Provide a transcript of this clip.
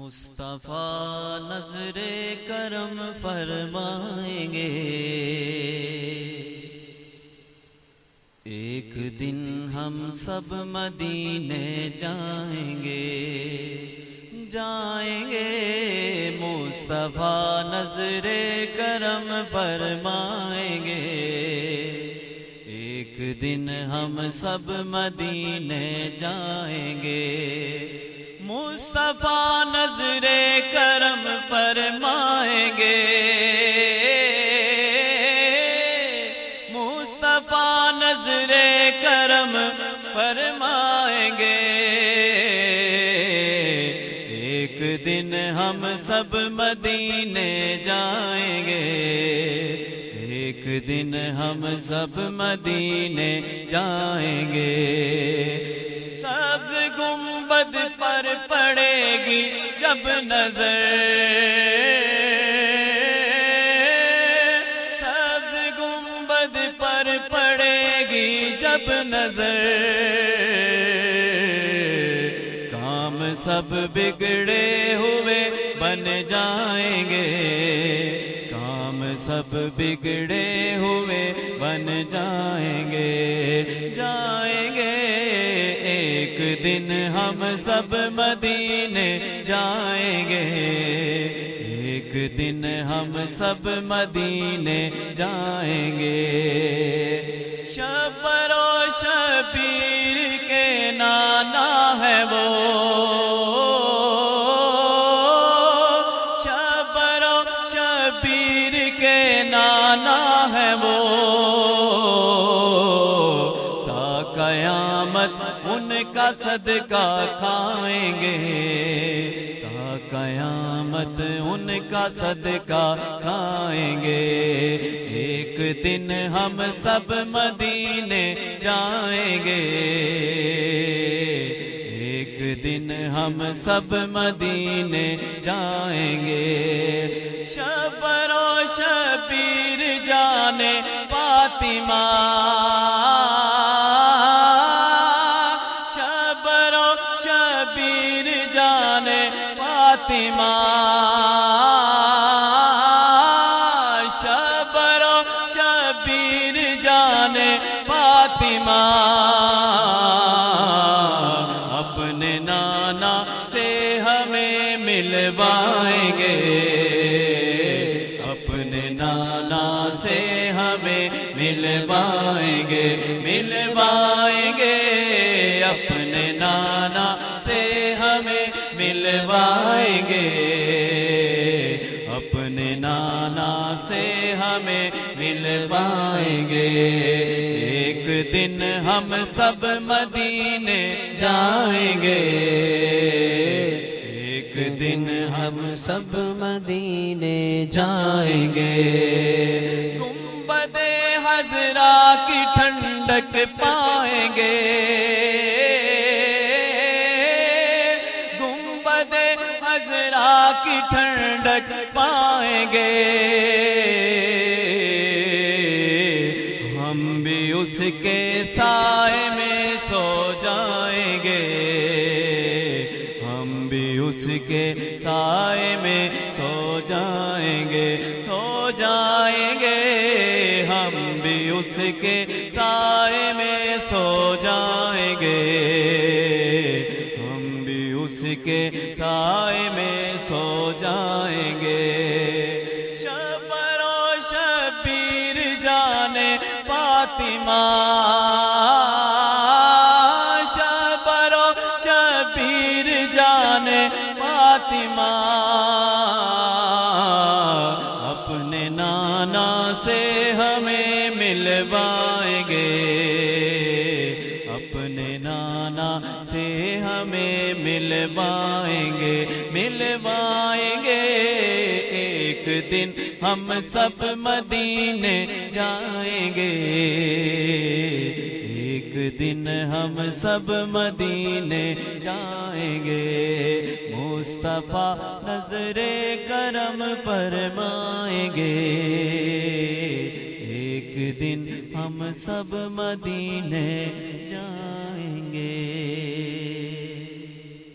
مصطفیٰ نظر کرم فرمائیں گے، ایک دن ہم سب مدینے جائیں گے، جائیں گے۔ مصطفیٰ نظر کرم فرمائیں گے، ایک دن ہم سب مدینے جائیں گے۔ مصطفیٰ نظر کرم فرمائیں گے، مصطفیٰ نظر کرم فرمائیں گے، ایک دن ہم سب مدینے جائیں گے، ایک دن ہم سب مدینے جائیں گے۔ سبز گنبد پر پڑے گی جب نظر، سبز گنبد پر پڑے گی جب نظر، کام سب بگڑے ہوئے بن جائیں گے، کام سب بگڑے ہوئے بن جائیں گے، جائیں گے۔ ایک دن ہم سب مدینے جائیں گے، ایک دن ہم سب مدینے جائیں گے۔ شبر و شبیر کے نانا ہے وہ، شبر و شبیر کے نانا ہے وہ، تا قیامت ان کا صدقہ کھائیں گے، تا قیامت ان کا صدقہ کھائیں گے۔ ایک دن ہم سب مدینے جائیں گے، ایک دن ہم سب مدینے جائیں گے۔ شبر و شبیر جانے فاطمہ، شبر و شبیر جانے فاطمہ، شبر و شبیر جانے فاطمہ، اپنے نانا سے ہمیں ملوائیں گے، اپنے نانا سے ہمیں ملوائیں گے، ملوائیں گے، اپنے نانا سے ہمیں ملوائیں گے، اپنے نانا سے ہمیں ملوائیں گے۔ ایک دن ہم سب مدینے جائیں گے، ایک دن ہم سب مدینے جائیں گے۔ گنبد حضرا کی ٹھنڈک پائیں گے، گنبد حضرا کی ٹھنڈک پائیں گے، ہم بھی اس کے سائے میں سو جائیں گے، ہم بھی اس کے سائے میں سو جائیں گے، سو جائیں گے، ہم بھی اس کے سائے میں سو جائیں گے، ہم بھی اس کے سائے میں سو جائیں گے۔ شبر و شبیر جانے فاطمہ، شبر و شبیر جانے فاطمہ، اپنے نانا سے ہمیں ملوائیں گے، اپنے نانا سے ہمیں ملوائیں گے، ملوائیں گے۔ ایک دن ہم سب مدینے جائیں گے، ایک دن ہم سب مدینے جائیں گے۔ مصطفیٰ نظر کرم فرمائیں گے، ایک دن ہم سب مدینے جائیں گے۔